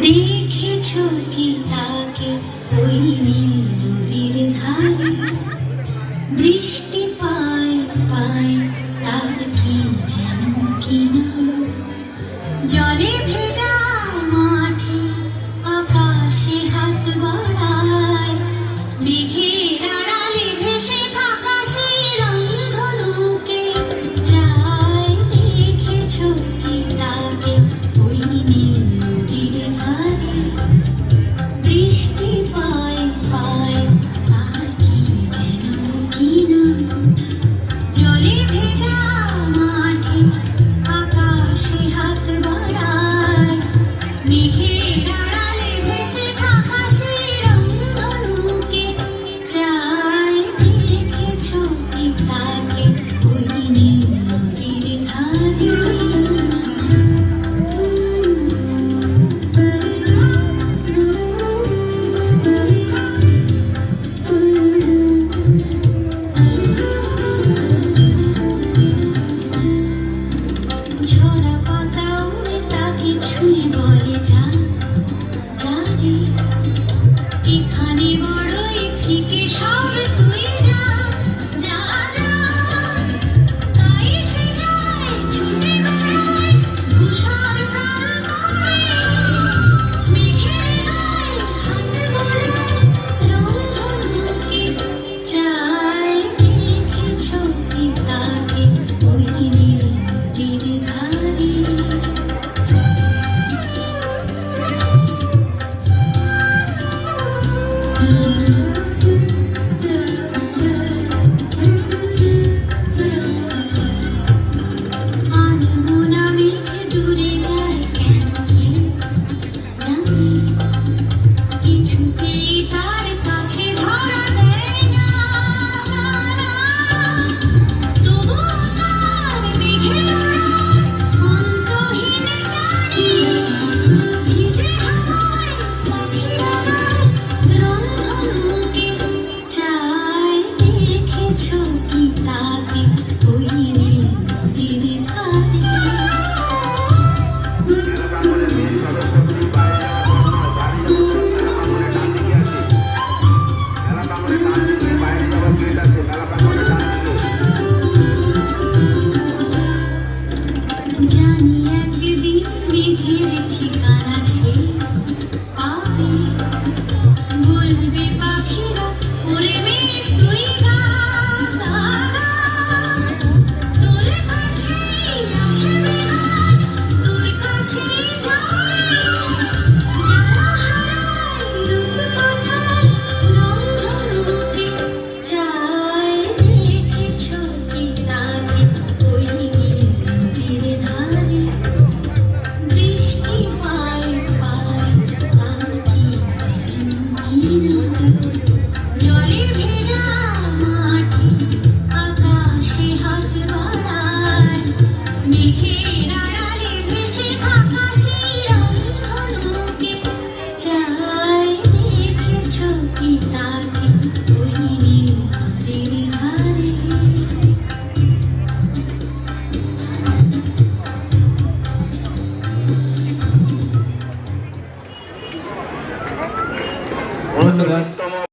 দেখেছো কি তাকে ওই নীল নদীর ধারে? বৃষ্টি পায় পায় তার কি যেন কি নাম। জলে ভেজা মাঠে আকাশে হাত বাড়ায়, মেঘের আড়ালে ভেসে থাকা সেই রংধনুকে চায়। দেখেছো কি তাকে ওই নীল নদীর ধারে? বৃষ্টি পায় পায় তার কি যেন কি নাম। জলে ভেজা মাঠে আকাশে হাত বাড়ায়, মেঘের আড়ালে ভেসে থাকা সেই রংধনুকে চায়। দেখেছো কি তাকে ওই নীল নদীর ধারে? ঝরা পাতা উড়ে তাকে ছুঁয়ে বলে যা যা রে, এখানে বড়ই ফিকে সব তুই যা যা যা। তাই সে যায় ছুটে বেড়ায় ধূসর প্রান্তরে, মেঘের গায়ে হাত বাড়ায় রংধনুকে চায়। দেখেছো কি তাকে ওই নীল নদীর ধারে? আনমনা মেঘ দূরে যায় কেন কে জানে, কিছুতেই তার কাছে ধরা দেয় না। তবুও তার মেঘে ওড়ায় অন্তহীন টানে, ভিজে হাওয়ায় পাখি ডানায় রংধনুকে চায়। দেখেছো কি তাকে ওই নীল নদীর ধারে? জানি একদিন মেঘের ঠিকানা সে পাবে, বলবে পাখিরা ওরে মেঘ তুই গা গা গা। তোর কাছেই আসে